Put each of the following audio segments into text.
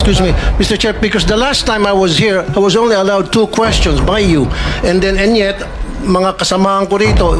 Excuse me, Mr. Chair, because the last time I was here, I was only allowed 2 questions by you. And yet, mga kasamahan ko rito,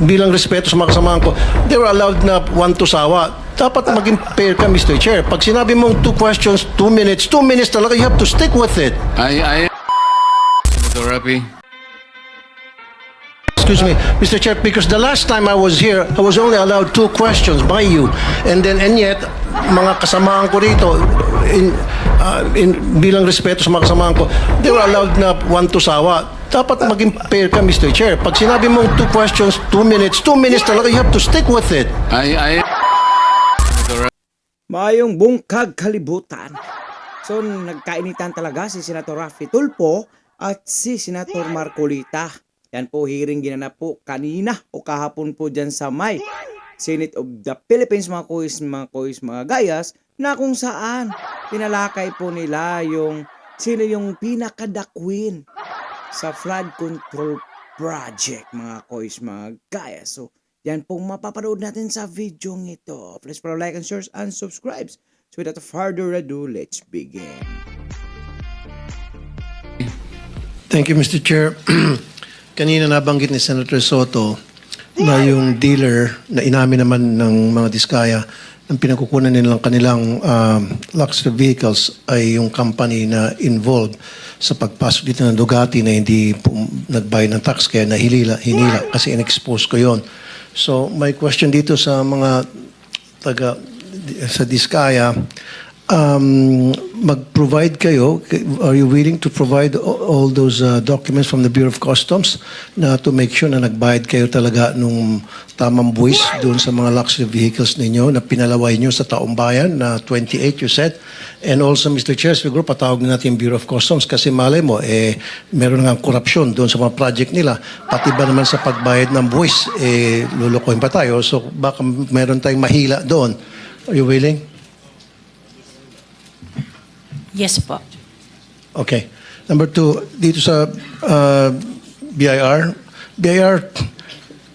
bilang respeto sa mga kasamahan ko, they were allowed na 1 to sawa. Dapat maging fair ka, Mr. Chair. Pag sinabi mong 2 questions, 2 minutes talaga, you have to stick with it. Senator Rapi. Excuse me, Mr. Chair, because the last time I was here, I was only allowed 2 questions by you. And yet, mga kasamahan ko rito, bilang respeto sa mga kasamahan ko, they were allowed na 1 to sawa. Dapat maging fair ka, Mr. Chair. Pag sinabi mong 2 questions, 2 minutes talaga, you have to stick with it. Mayong bungkag kalibutan. So, nagkainitan talaga si Senator Rafi Tulfo at si Senator Marcolita. Yan po, hearing ginanap po kanina o kahapon po dyan sa may Senate of the Philippines, mga kuis, mga gayas, na kung saan pinalakay po nila yung sino yung pinakadakwin sa flood control project, mga kuis, mga gayas. So, yan pong mapapanood natin sa video ito. Please follow, like, and share, and subscribe. So without further ado, let's begin. Thank you, Mr. Chair. Kanina nabanggit ni Senator Soto na yung dealer na inamin naman ng mga Diskaya ang pinagkukunan nilang kanilang luxury vehicles ay yung company na involved sa pagpasok dito ng Ducati na hindi nagbayad ng tax kaya hinila kasi in-expose ko yon. So my question dito sa mga sa Diskaya, mag-provide kayo, are you willing to provide all those documents from the Bureau of Customs na to make sure na nagbayad kayo talaga nung tamang buwis doon sa mga luxury vehicles ninyo na pinalaway nyo sa taong bayan na 28 you said? And also, Mr. Chair, siguro patawag na natin yung Bureau of Customs kasi malay mo, meron nga korupsyon doon sa mga project nila. Pati ba naman sa pagbayad ng buwis, lulukoyin pa tayo. So baka meron tayong mahila doon. Are you willing? Yes po. Okay. Number 2, dito sa BIR,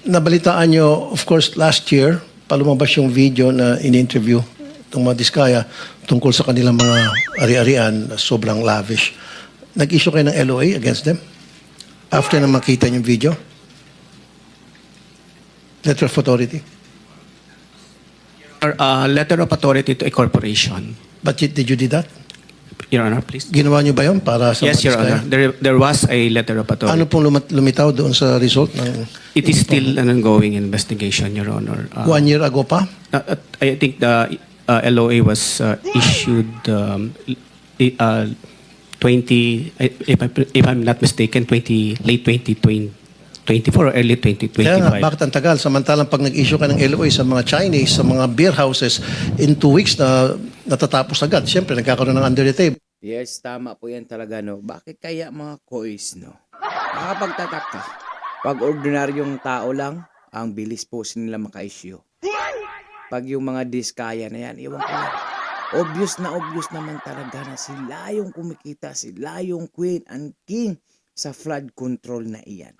nabalitaan nyo, of course, last year, palumabas yung video na in-interview itong mga Diskaya tungkol sa kanilang mga ari-arian na sobrang lavish. Nag-issue kayo ng LOA against them? After na makita yung video? Letter of authority? Letter of authority to a corporation. But did you do that? Your Honor, please. Ginawa nyo ba yun para sa Yes, mga Your Diskaya? Honor. There was a letter of authority. Ano pong lumitaw doon sa result ng... It is still an ongoing investigation, Your Honor. 1 year ago pa? I think the LOA was issued 20, if I'm not mistaken, late 2024 or early 2025. Kaya nga, bakit ang tagal? Samantalang pag nag-issue ka ng LOA sa mga Chinese, sa mga beer houses, in 2 weeks na natatapos agad. Siyempre, nagkakaroon ng under the table. Yes, tama po yan talaga, no? Bakit kaya mga kois, no? Nakapagtataka. Pag ordinaryong tao lang, ang bilis po nila maka-issue. Pag yung mga Diskaya na yan, iwan ko na. Obvious naman talaga na sila yung kumikita, sila yung queen and king sa flood control na iyan.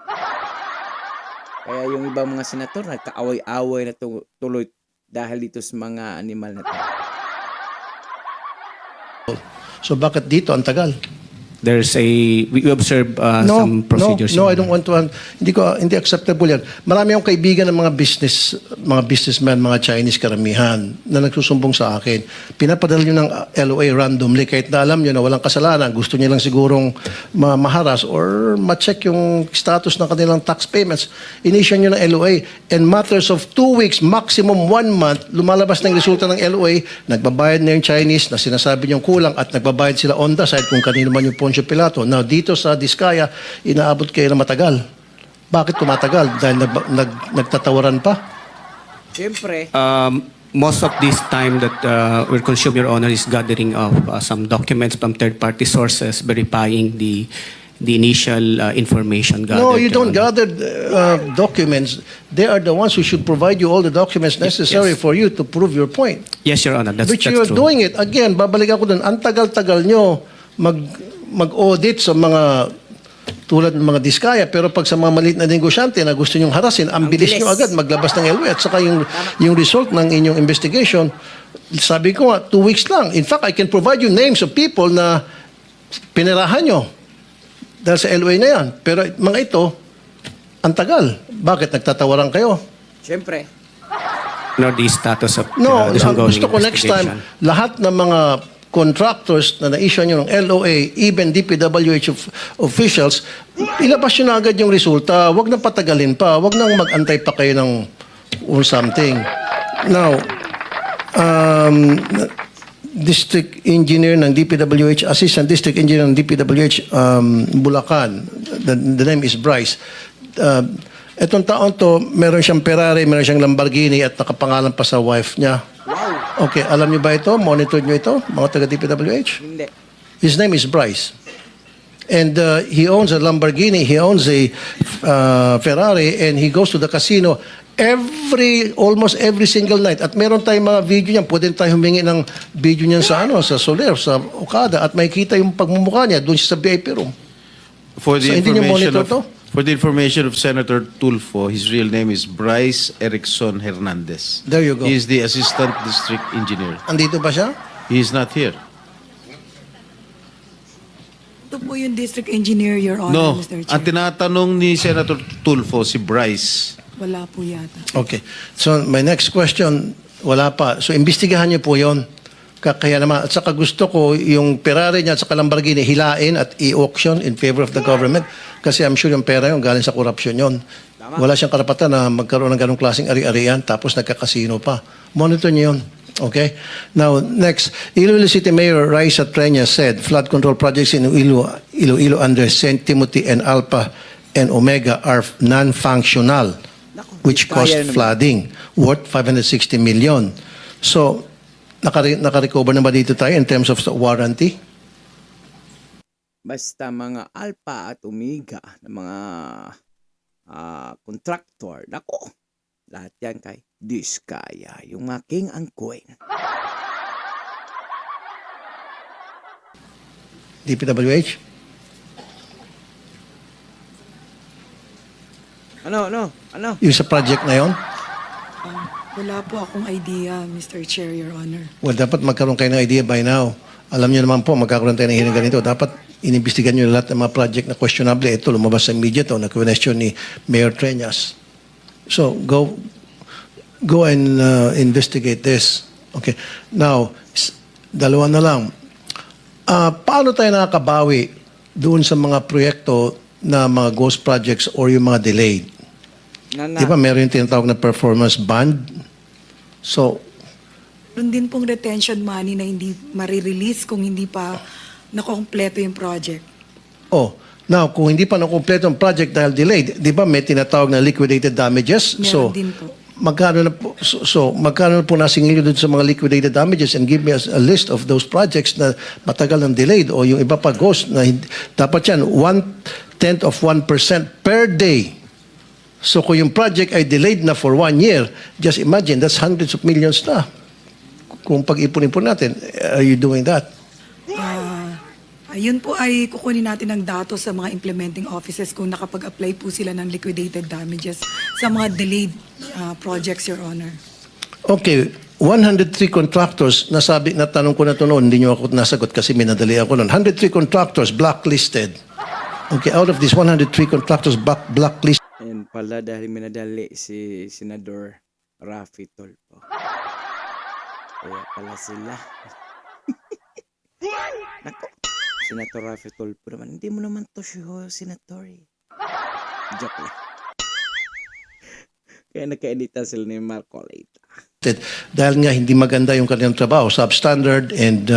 Kaya yung ibang mga senator, nagkaaway-away na tuloy dahil dito sa mga animal na to. So bakit dito ang tagal? We observe some procedures. No, I don't want to. Hindi acceptable yan. Marami akong kaibigan ng mga businessmen, mga Chinese karamihan na nagsusumbong sa akin. Pinapadala nyo ng LOA randomly kahit na alam nyo na walang kasalanan. Gusto nyo lang sigurong maharas or ma-check yung status ng kanilang tax payments. Initial nyo ng LOA. In matters of 2 weeks, maximum 1 month, lumalabas na yung resulta ng LOA, nagbabayad na yung Chinese na sinasabi nyo kulang at nagbabayad sila on the side kung kanino man yung Poncio Pilato. Now, dito sa Diskaya, inaabot kayo na matagal. Bakit tumatagal? Dahil nagtatawaran pa? Siyempre, Most of this time that we're consuming, Your Honor, is gathering of some documents from third-party sources verifying the initial information gathered. No, you don't Your Honor. gather documents. They are the ones who should provide you all the documents necessary Yes. for you to prove your point. Yes, Your Honor, that's Which that's you are true. doing it. Again, babalik ako dun. Ang tagal-tagal nyo mag-audit sa mga tulad ng mga diskaya. Pero pag sa mga maliit na negosyante na gusto nyong harasin, ang bilis bilis. nyo agad maglabas ng LOA. At saka yung result ng inyong investigation, sabi ko nga, 2 weeks lang. In fact, I can provide you names of people na pinirahan nyo dahil sa LOA na yan. Pero mga ito, ang tagal. Bakit nagtatawaran kayo? Siyempre. Nor the status of No, this ang ongoing gusto ko next time, investigation. lahat ng mga contractors na na-issue nyo ng LOA, even DPWH officials, ilabas nyo na agad yung resulta. Huwag na patagalin pa. Huwag nang mag-antay pa kayo ng or something. Now, District Engineer ng DPWH, Assistant District Engineer ng DPWH, Bulacan. The name is Bryce. Etong taon to, meron siyang Ferrari, meron siyang Lamborghini at nakapangalan pa sa wife niya. Okay, alam niyo ba ito? Monitor niyo ito, mga taga-DPWH? Hindi. His name is Bryce. And he owns a Lamborghini, he owns a Ferrari, and he goes to the casino almost every single night. At meron tayong mga video niyan, pwede tayo humingi ng video niyan sa Soler, sa Okada, at makikita yung pagmumukha niya doon sa VIP room. For the So, hindi niyo information monitor to? for the information of Senator Tulfo, his real name is Bryce Erickson Hernandez. There you go. He is the Assistant District Engineer. Andito ba siya? He is not here. Ito po yung district engineer, Your Honor, No, Mr. ang Chair. tinatanong ni Senator Tulfo si Bryce. Wala po yata. Okay. So, my next question, wala pa. So, imbestigahan niyo po yon. Kaya naman, at saka gusto ko yung Ferrari niya at saka Lamborghini hilain at i-auction in favor of the government kasi I'm sure yung pera yun galing sa korupsyon yun. Wala siyang karapatan na magkaroon ng ganong klaseng ari-arian tapos nagkakasino pa. Monitor niyo yun. Okay? Now, next. Iloilo City Mayor Raisa Treña said flood control projects in Iloilo under St. Timothy and Alpha and Omega are non-functional which caused Kaya naman. flooding worth 560 million. So, naka-recover na ba dito tayo in terms of warranty? Basta mga Alpha at Omega na mga contractor, nako, lahat yan kay Diskaya, yung mga king and queen. DPWH? Ano? Yung sa project na yon? Wala po akong idea, Mr. Chair, Your Honor. Well, dapat magkaroon kayo ng idea by now. Alam niyo naman po, magkakaroon tayo ng hearing ganito. Dapat inimbestigan niyo lahat ng mga project na questionable. Ito, lumabas sa media to, na-question ni Mayor Treñas. So, go and investigate this. Okay. Now, dalawa na lang. Paano tayo nakakabawi doon sa mga proyekto na mga ghost projects or yung mga delayed? Di ba meron yung tinatawag na performance bond? So, Meron din pong retention money na hindi marirelease kung hindi pa nakompleto yung project. now, kung hindi pa nakumpleto ang project dahil delayed, di ba may tinatawag na liquidated damages? Meron din po. Magkano na po, magkano na po nasingil doon sa mga liquidated damages and give me a list of those projects na matagal ng delayed o yung iba pa ghost na dapat yan 1/10 of 1% per day. So kung yung project ay delayed na for 1 year, just imagine, that's hundreds of millions na. Kung pag-ipon-ipon natin, are you doing that? Ayun po ay kukunin natin ng datos sa mga implementing offices kung nakapag-apply po sila ng liquidated damages sa mga delayed projects, Your Honor. Okay, 103 contractors, natanong ko na ito noon, hindi nyo ako nasagot kasi minadali ako noon. 103 contractors blacklisted. Okay, out of these 103 contractors blacklisted, Ayan pala dahil minadali si Senador Raffy Tulfo. Kaya pala sila. Nako, Senator Raffy Tulfo naman. Hindi mo naman to siya, Senator. Joke lang. Kaya nagkainitan sila ni Marco Leita. dahil nga hindi maganda yung kanilang trabaho, substandard and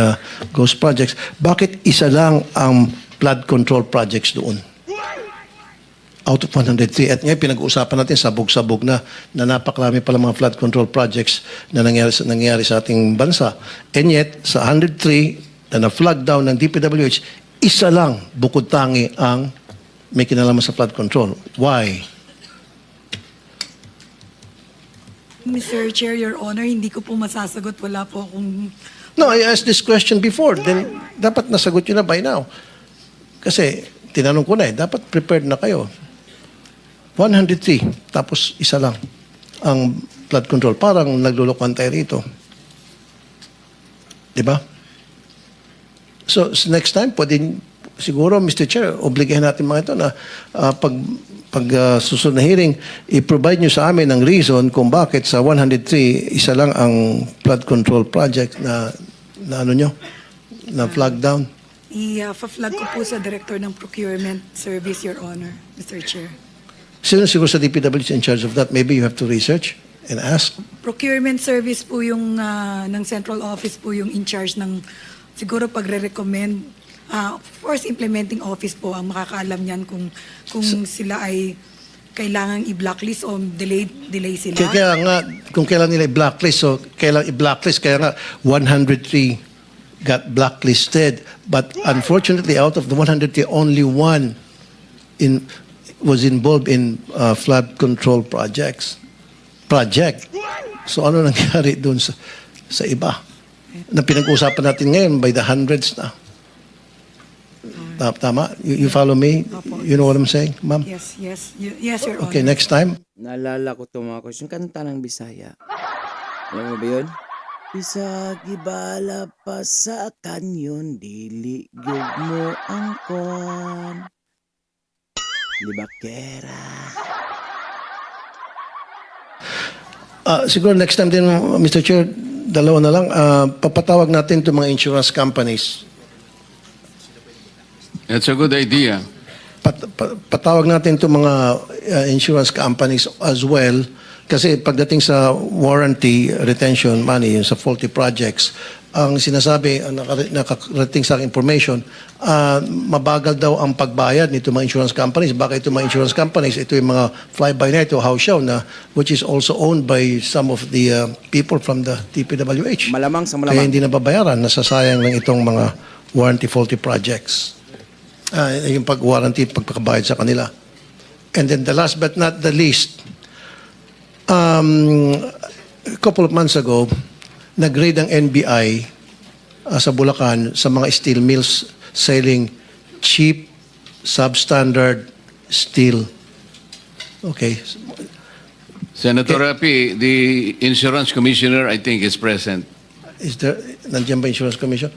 ghost projects. Bakit isa lang ang flood control projects doon? Out of 103. At ngayon, pinag-uusapan natin, sabog-sabog na napakarami pala mga flood control projects na nangyari sa ating bansa. And yet, sa 103 na na-flag down ng DPWH, isa lang bukod tangi ang may kinalaman sa flood control. Why? Mr. Chair, Your Honor, hindi ko po masasagot. Wala po akong... No, I asked this question before. Then, dapat nasagot yun na by now. Kasi, tinanong ko na dapat prepared na kayo. 103, tapos isa lang ang flood control. Parang naglulukuhan tayo rito. Di ba? So, next time, pwede siguro, Mr. Chair, obligahin natin mga ito na susunod na hearing, i-provide nyo sa amin ang reason kung bakit sa 103, isa lang ang flood control project na ano nyo, na flag down. I-flag ko po sa Director ng Procurement Service, Your Honor, Mr. Chair. Sino siguro sa DPWH in charge of that? Maybe you have to research and ask. Procurement Service po yung ng Central Office po yung in charge ng siguro pagre-recommend. Of course, implementing office po ang makakaalam niyan kung sila ay kailangang i-blacklist o delay sila. Kaya nga, kung kailan nila i-blacklist, so kailan i-blacklist, kaya nga 103 got blacklisted. But unfortunately, out of the 103, only one was involved in flood control project. So ano nangyari doon sa iba? Na pinag-uusapan natin ngayon by the hundreds na. Tama? You follow me? You know what I'm saying, ma'am? Yes, Your Honor. Okay, next time. Naalala ko ito mga question. Kanta ng Bisaya. Alam mo ba yun? Bisag ibala pa sa kanyon, dili gyud mo ang kon. Libakera. Siguro next time din, Mr. Chair, dalawa na lang. Papatawag natin itong mga insurance companies. That's a good idea. Patawag natin itong mga insurance companies as well. Kasi pagdating sa warranty retention money, yung sa faulty projects, ang sinasabi, ang nakarating sa aking information, mabagal daw ang pagbayad nito mga insurance companies. Baka ito mga insurance companies, ito yung mga fly-by-night o house show na which is also owned by some of the people from the DPWH. Malamang sa Kaya malamang. hindi nababayaran, nasasayang lang itong mga warranty faulty projects. Yung pag-warranty, pagpakabayad sa kanila. And then the last but not the least, a couple of months ago, nag-raid ang NBI sa Bulacan sa mga steel mills selling cheap, substandard steel. Okay. Senator Rapi, the insurance commissioner, I think, is present. Nandiyan ba insurance commission?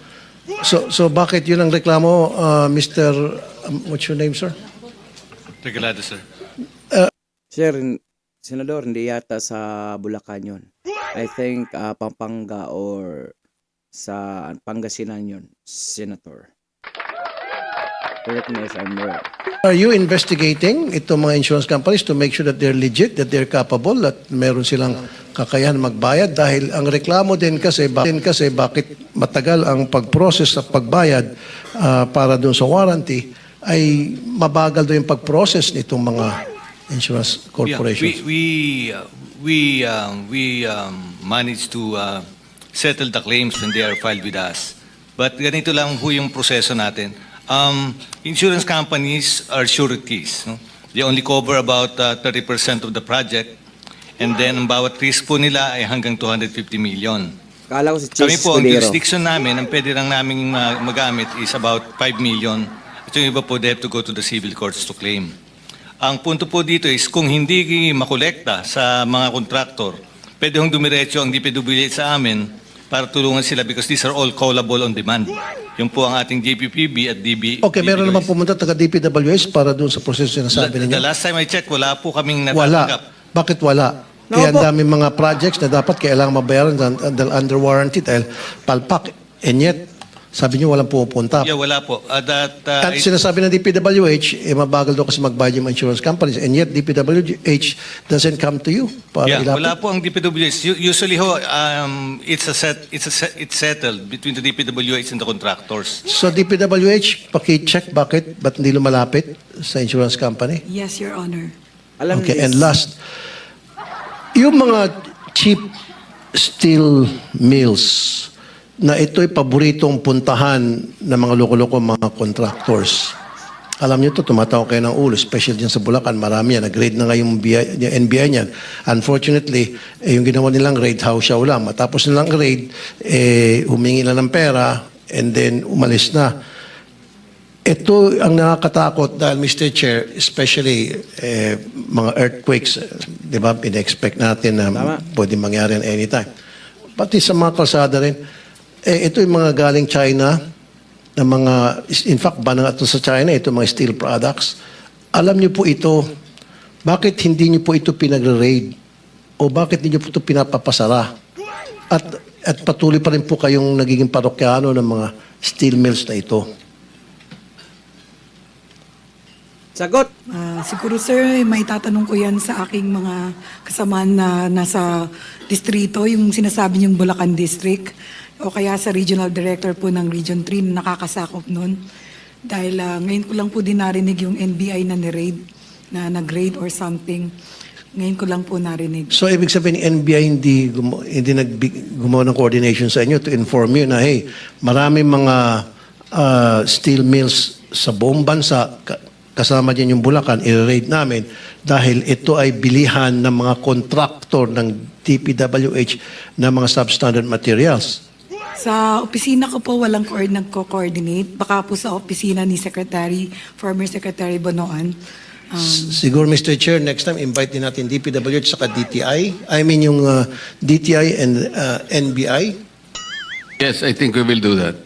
So bakit yun ang reklamo, Mr. What's your name, sir? Regalado, sir. Sir, Senador, hindi yata sa Bulacan yun. I think Pampanga or sa Pangasinan yun, Senator. Correct me if I'm wrong. Are you investigating itong mga insurance companies to make sure that they're legit, that they're capable, that meron silang kakayahan magbayad? Dahil ang reklamo din kasi bakit matagal ang pag-process at pagbayad para doon sa warranty ay mabagal doon yung pag-process nitong mga insurance corporations. Yeah, we managed to settle the claims when they are filed with us. But ganito lang po yung proseso natin. Insurance companies are sureties. No? They only cover about 30% of the project. And then, ang bawat risk po nila ay hanggang 250 million. Kala ko si Kami Chase po, ang Escudero. jurisdiction namin, ang pwede lang namin magamit is about 5 million. At yung iba po, they have to go to the civil courts to claim. Ang punto po dito is kung hindi makolekta sa mga kontraktor, pwede hong dumiretso ang DPWH sa amin para tulungan sila because these are all callable on demand. Yung po ang ating JPPB at DB. Okay, meron naman pumunta taga DPWH para doon sa proseso na sabi The ninyo? last time I checked, wala po kaming Wala. natatanggap. Bakit wala? Kaya ang daming mga projects na dapat kailangan mabayaran dahil under warranty dahil palpak. And yet, sabi niyo walang pumupunta. Yeah, wala po. At sinasabi ng DPWH, mabagal daw kasi magbayad yung insurance companies. And yet, DPWH doesn't come to you para Yeah, ilapit. wala po ang DPWH. Usually ho, it's settled between the DPWH and the contractors. So DPWH, paki-check ba't hindi lumalapit sa insurance company? Yes, Your Honor. Alam Okay, niyo, and last, yung mga cheap steel mills na ito'y paboritong puntahan ng mga loko-loko mga contractors. Alam niyo to, tumatawa kayo ng ulo, especially dyan sa Bulacan, marami yan. Nag-raid na nga yung NBI niyan. Unfortunately, yung ginawa nilang raid, house show lang. Matapos nilang raid, humingi na ng pera, and then umalis na. Ito ang nakakatakot dahil Mr. Chair, especially mga earthquakes, di ba, in-expect natin na Tama. pwede mangyari at anytime. Pati sa mga kalsada rin, ito yung mga galing China, na mga, in fact, ba na ito sa China, ito mga steel products. Alam niyo po ito, bakit hindi niyo po ito pinagre-raid? O bakit hindi niyo po ito pinapapasara? At patuloy pa rin po kayong nagiging parokyano ng mga steel mills na ito. Sagot! Siguro sir, may tatanong ko yan sa aking mga kasamaan na nasa distrito, yung sinasabi niyong Bulacan District, o kaya sa regional director po ng Region 3 na nakakasakop nun. Dahil ngayon ko lang po din narinig yung NBI na ni-raid, na nag-raid or something. Ngayon ko lang po narinig. So, ibig sabihin, NBI hindi gumawa ng coordination sa inyo to inform you na, hey, maraming mga steel mills sa buong bansa, kasama din yung Bulacan, i-raid namin dahil ito ay bilihan ng mga kontraktor ng DPWH na mga substandard materials. Sa opisina ko po, walang nagko-coordinate. Baka po sa opisina ni former Secretary Bonoan. Siguro, Mr. Chair, next time, invite din natin DPWH saka DTI. I mean yung DTI and NBI. Yes, I think we will do that.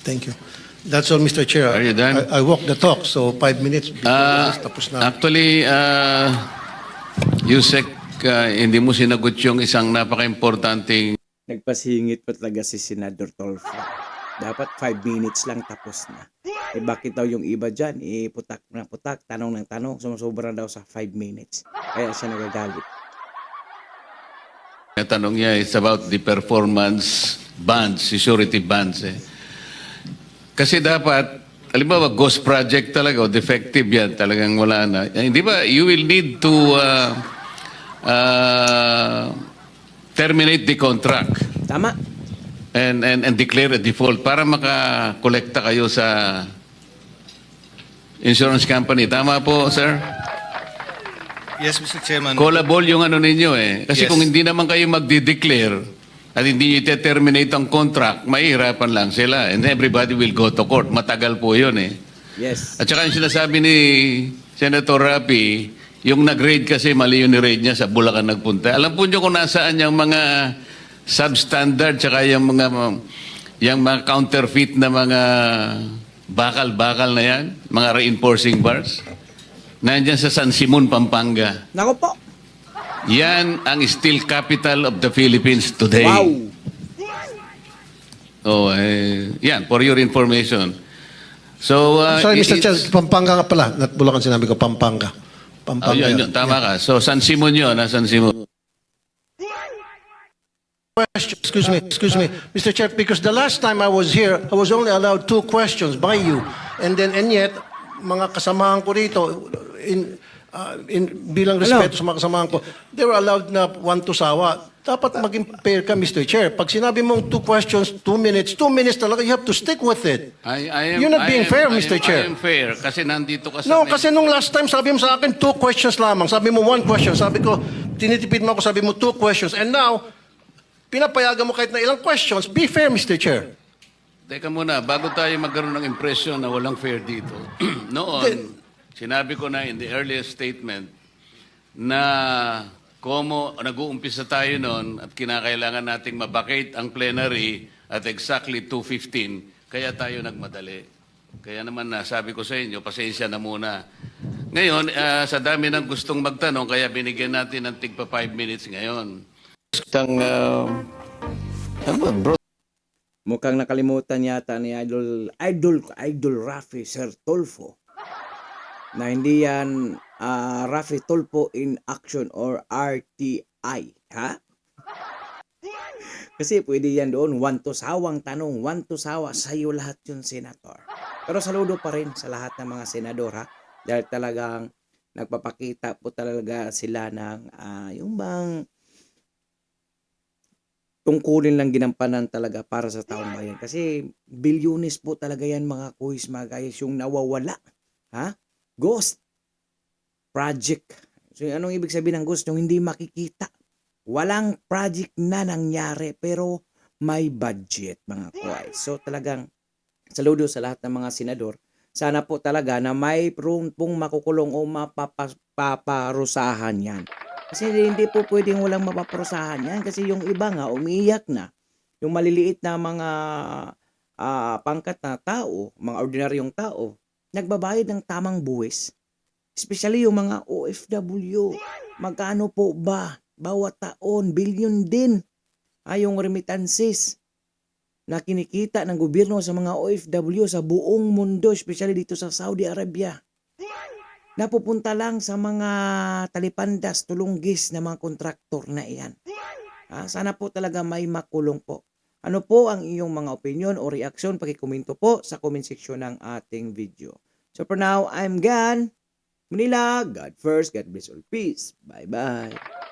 Thank you. That's all, Mr. Chair. Are you done? I walk the talk, so 5 minutes before tapos na. Actually, Yusek, hindi mo sinagot yung isang napaka-importanting Nagpasingit pa talaga si Senador Tolfo. Dapat 5 minutes lang tapos na. Eh bakit daw yung iba dyan, putak na putak, tanong ng tanong, sumusobra daw sa 5 minutes. Kaya siya nagagalit. tanong niya is about the performance bands, security bands. Kasi dapat, halimbawa, ghost project talaga o defective yan, talagang wala na. Hindi ba, you will need to terminate the contract Tama. and declare a default para makakolekta kayo sa insurance company. Tama po, sir? Yes, Mr. Chairman. Callable yung ano ninyo eh. Kasi Yes. kung hindi naman kayo magdi-declare at hindi nyo terminate ang contract, mahihirapan lang sila. And everybody will go to court. Matagal po yun eh. Yes. At saka yung sinasabi ni Senator Rapi, yung nag-raid kasi mali yung ni-raid niya sa Bulacan nagpunta. Alam po nyo kung nasaan yung mga substandard tsaka yung mga counterfeit na mga bakal-bakal na yan, mga reinforcing bars. Nandyan sa San Simon, Pampanga. Nako po. Yan ang steel capital of the Philippines today. Wow. Oh, yan, for your information. So, Sorry, Mr. Chair, it's- Pampanga nga pala. Not Bulacan, sinabi ko, Pampanga. Oh, Pampanga yun, yun. tama ka. So, San Simon yun, San Simon. Excuse me, Mr. Chair, because the last time I was here, I was only allowed 2 questions by you. And yet, mga kasamahan ko rito, bilang respeto sa mga kasamahan ko, they were allowed na 1 to sawa. Dapat maging fair ka, Mr. Chair. Pag sinabi mong 2 questions, 2 minutes talaga, you have to stick with it. You're not being fair, Mr. Chair. I am fair kasi nandito ka sa... No, kasi nung last time, sabi mo sa akin 2 questions lamang. Sabi mo 1 question. Sabi ko, tinitipid mo ako, sabi mo 2 questions. And now, pinapayagan mo kahit na ilang questions. Be fair, Mr. Chair. Teka muna, bago tayo magkaroon ng impression na walang fair dito. Noon, sinabi ko na in the earliest statement na nag-uumpisa tayo noon at kinakailangan nating mabakate ang plenary at exactly 2:15, kaya tayo nagmadali. Kaya naman sabi ko sa inyo, pasensya na muna. Ngayon, sa dami ng gustong magtanong, kaya binigyan natin ng tigpa 5 minutes ngayon. Mukhang nakalimutan yata ni Idol Rafi Sir Tolfo na hindi yan Rafi Tolfo in action or RTI, ha? Kasi pwede yan doon, 1 to sawang tanong, 1 to sawa, sa'yo lahat yun, Senator. Pero saludo pa rin sa lahat ng mga senador, ha? Dahil talagang nagpapakita po talaga sila ng yung bang tungkulin lang ginampanan talaga para sa taong bayan. Kasi bilyones po talaga yan mga kuhis, mga guys, yung nawawala. Ha? Ghost project. So anong ibig sabihin ng ghost? Yung hindi makikita. Walang project na nangyari pero may budget mga kuhis. So talagang saludo sa lahat ng mga senador sana po talaga na may prone pong makukulong o mapaparusahan yan. Kasi hindi po pwedeng walang mapaparusahan yan kasi yung iba nga umiiyak na. Yung maliliit na mga pangkat na tao, mga ordinaryong tao, nagbabayad ng tamang buwis. Especially yung mga OFW. Magkano po ba? Bawat taon, billion din. Yung remittances na kinikita ng gobyerno sa mga OFW sa buong mundo, especially dito sa Saudi Arabia. Napupunta lang sa mga talipandas, tulunggis na mga kontraktor na iyan. Sana po talaga may makulong po. Ano po ang iyong mga opinion o reaksyon? Pakikomento po sa comment section ng ating video. So for now, I'm Gan. Manila, God first, God bless all. Peace. Bye-bye.